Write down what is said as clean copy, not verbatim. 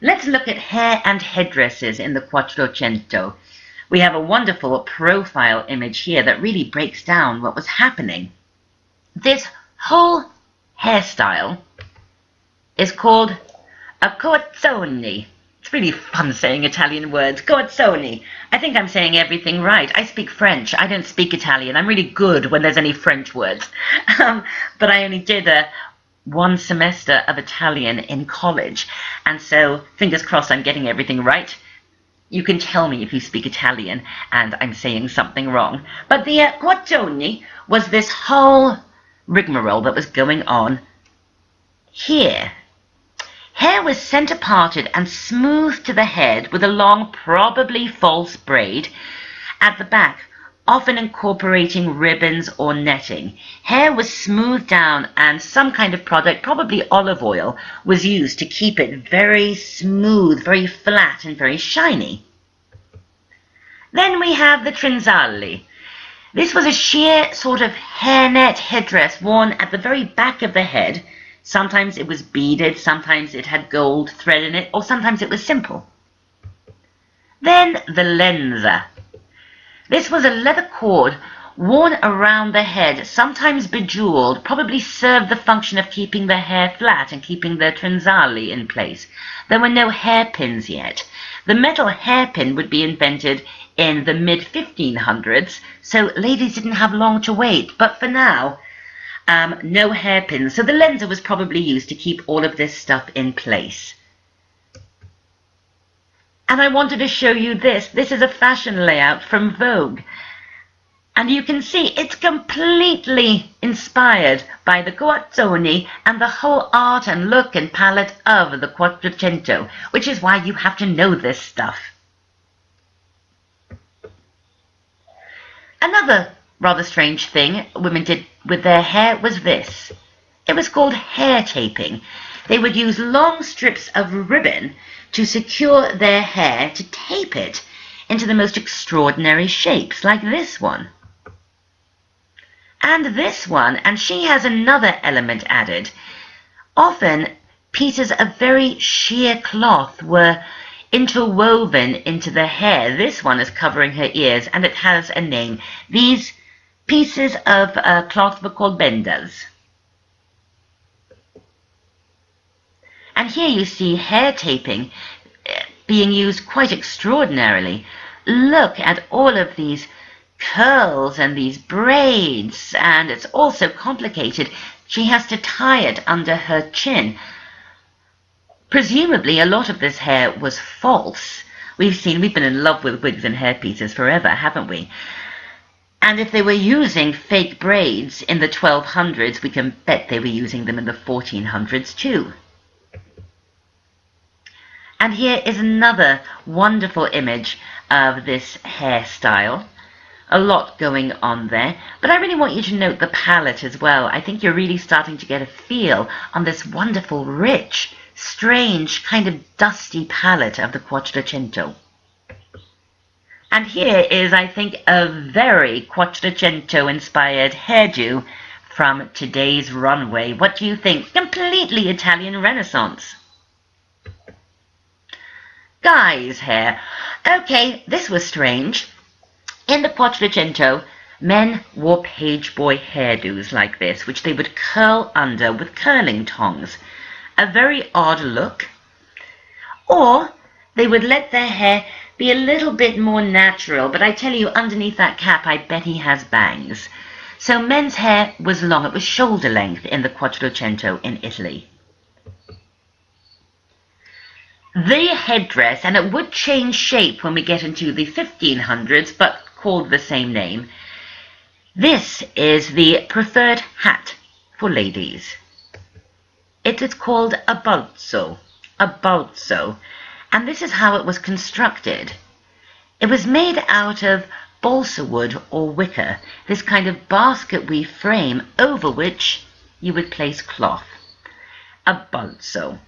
Let's look at hair and headdresses in the Quattrocento. We have a wonderful profile image here that really breaks down what was happening. This whole hairstyle is called a coazzone. It's really fun saying Italian words. Coazzone. I think I'm saying everything right. I speak French. I don't speak Italian. I'm really good when there's any French words. But I only did one semester of Italian in college. And so, fingers crossed I'm getting everything right. You can tell me if you speak Italian and I'm saying something wrong. But the coazzone was this whole rigmarole that was going on here. Hair was centre-parted and smoothed to the head with a long, probably false braid at the back, often incorporating ribbons or netting. Hair was smoothed down and some kind of product, probably olive oil, was used to keep it very smooth, very flat and very shiny. Then we have the trenzalli. This was a sheer sort of hairnet headdress worn at the very back of the head. Sometimes it was beaded, sometimes it had gold thread in it, or sometimes it was simple. Then the lenza. This was a leather cord worn around the head, sometimes bejeweled, probably served the function of keeping the hair flat and keeping the trenzalli in place. There were no hairpins yet. The metal hairpin would be invented in the mid-1500s, so ladies didn't have long to wait. But for now, no hairpins. So the lenza was probably used to keep all of this stuff in place. And I wanted to show you this. This is a fashion layout from Vogue. And you can see it's completely inspired by the coazzone and the whole art and look and palette of the Quattrocento, which is why you have to know this stuff. Another rather strange thing women did with their hair was this. It was called hair taping. They would use long strips of ribbon to secure their hair, to tape it into the most extraordinary shapes, like this one. And this one, and she has another element added. Often pieces of very sheer cloth were interwoven into the hair. This one is covering her ears, and it has a name. These pieces of cloth were called bendas. And here you see hair taping being used quite extraordinarily. Look at all of these curls and these braids, and it's also complicated. She has to tie it under her chin. Presumably a lot of this hair was false. We've been in love with wigs and hairpieces forever, haven't we? And if they were using fake braids in the 1200s, we can bet they were using them in the 1400s too. And here is another wonderful image of this hairstyle. A lot going on there, but I really want you to note the palette as well. I think you're really starting to get a feel on this wonderful, rich, strange, kind of dusty palette of the Quattrocento. And here is, I think, a very Quattrocento-inspired hairdo from today's runway. What do you think? Completely Italian Renaissance. Guys' hair. Okay, this was strange. In the Quattrocento, men wore page boy hairdos like this, which they would curl under with curling tongs. A very odd look. Or they would let their hair be a little bit more natural, but I tell you, underneath that cap, I bet he has bangs. So men's hair was long. It was shoulder length in the Quattrocento in Italy. The headdress, and it would change shape when we get into the 1500s, but called the same name. This is the preferred hat for ladies. It is called a balzo, and this is how it was constructed. It was made out of balsa wood or wicker, this kind of basket weave frame over which you would place cloth. A balzo.